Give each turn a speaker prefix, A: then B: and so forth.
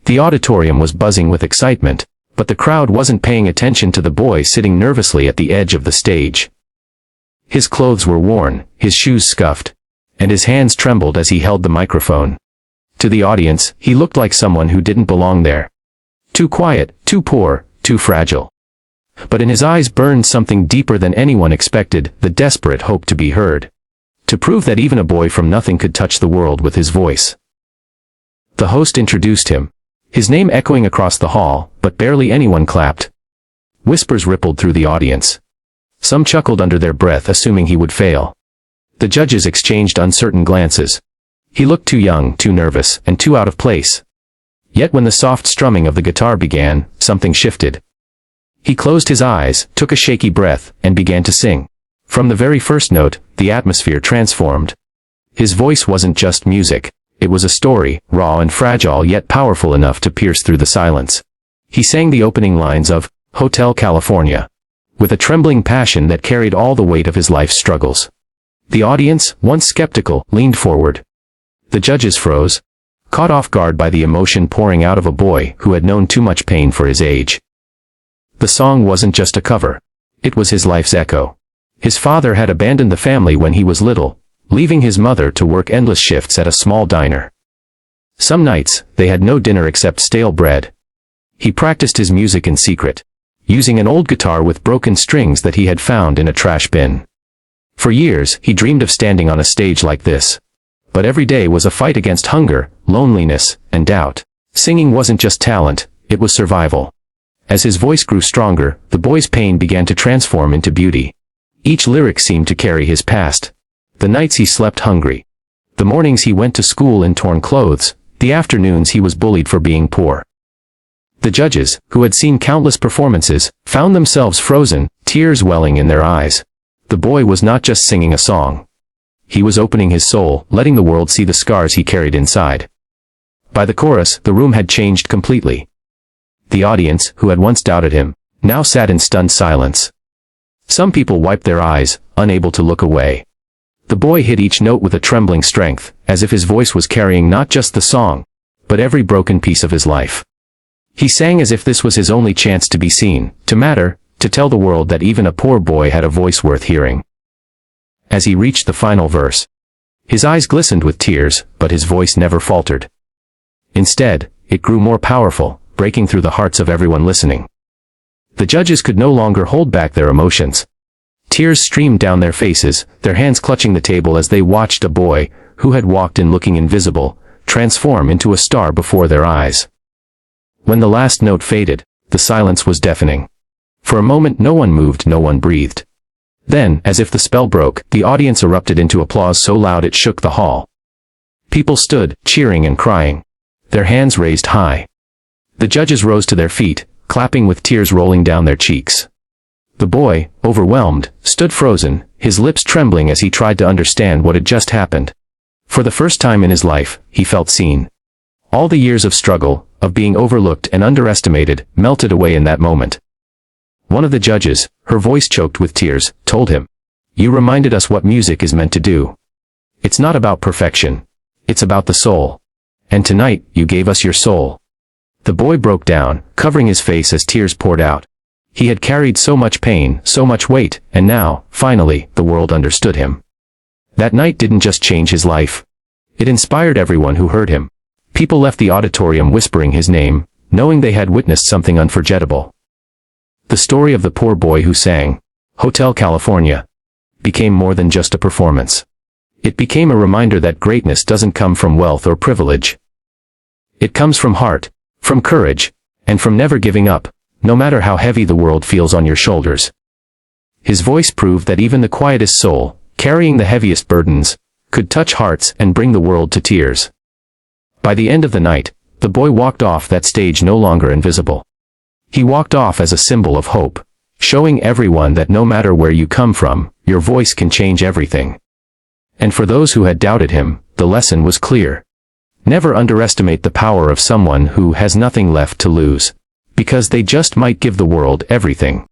A: The auditorium was buzzing with excitement, but the crowd wasn't paying attention to the boy sitting nervously at the edge of the stage. His clothes were worn, his shoes scuffed, and his hands trembled as he held the microphone. To the audience, he looked like someone who didn't belong there. Too quiet, too poor, too fragile. But in his eyes burned something deeper than anyone expected, the desperate hope to be heard. To prove that even a boy from nothing could touch the world with his voice. The host introduced him, his name echoing across the hall, but barely anyone clapped. Whispers rippled through the audience. Some chuckled under their breath, assuming he would fail. The judges exchanged uncertain glances. He looked too young, too nervous, and too out of place. Yet when the soft strumming of the guitar began, something shifted. He closed his eyes, took a shaky breath, and began to sing. From the very first note, the atmosphere transformed. His voice wasn't just music. It was a story, raw and fragile yet powerful enough to pierce through the silence. He sang the opening lines of Hotel California, with a trembling passion that carried all the weight of his life's struggles. The audience, once skeptical, leaned forward. The judges froze, caught off guard by the emotion pouring out of a boy who had known too much pain for his age. The song wasn't just a cover. It was his life's echo. His father had abandoned the family when he was little, leaving his mother to work endless shifts at a small diner. Some nights, they had no dinner except stale bread. He practiced his music in secret, using an old guitar with broken strings that he had found in a trash bin. For years, he dreamed of standing on a stage like this. But every day was a fight against hunger, loneliness, and doubt. Singing wasn't just talent, it was survival. As his voice grew stronger, the boy's pain began to transform into beauty. Each lyric seemed to carry his past. The nights he slept hungry. The mornings he went to school in torn clothes. The afternoons he was bullied for being poor. The judges, who had seen countless performances, found themselves frozen, tears welling in their eyes. The boy was not just singing a song. He was opening his soul, letting the world see the scars he carried inside. By the chorus, the room had changed completely. The audience, who had once doubted him, now sat in stunned silence. Some people wiped their eyes, unable to look away. The boy hit each note with a trembling strength, as if his voice was carrying not just the song, but every broken piece of his life. He sang as if this was his only chance to be seen, to matter, to tell the world that even a poor boy had a voice worth hearing. As he reached the final verse, his eyes glistened with tears, but his voice never faltered. Instead, it grew more powerful, breaking through the hearts of everyone listening. The judges could no longer hold back their emotions. Tears streamed down their faces, their hands clutching the table as they watched a boy, who had walked in looking invisible, transform into a star before their eyes. When the last note faded, the silence was deafening. For a moment no one moved, no one breathed. Then, as if the spell broke, the audience erupted into applause so loud it shook the hall. People stood, cheering and crying, their hands raised high. The judges rose to their feet, clapping with tears rolling down their cheeks. The boy, overwhelmed, stood frozen, his lips trembling as he tried to understand what had just happened. For the first time in his life, he felt seen. All the years of struggle, of being overlooked and underestimated, melted away in that moment. One of the judges, her voice choked with tears, told him, "You reminded us what music is meant to do. It's not about perfection. It's about the soul. And tonight, you gave us your soul." The boy broke down, covering his face as tears poured out. He had carried so much pain, so much weight, and now, finally, the world understood him. That night didn't just change his life. It inspired everyone who heard him. People left the auditorium whispering his name, knowing they had witnessed something unforgettable. The story of the poor boy who sang Hotel California became more than just a performance. It became a reminder that greatness doesn't come from wealth or privilege. It comes from heart, from courage, and from never giving up, no matter how heavy the world feels on your shoulders. His voice proved that even the quietest soul, carrying the heaviest burdens, could touch hearts and bring the world to tears. By the end of the night, the boy walked off that stage no longer invisible. He walked off as a symbol of hope, showing everyone that no matter where you come from, your voice can change everything. And for those who had doubted him, the lesson was clear. Never underestimate the power of someone who has nothing left to lose, because they just might give the world everything.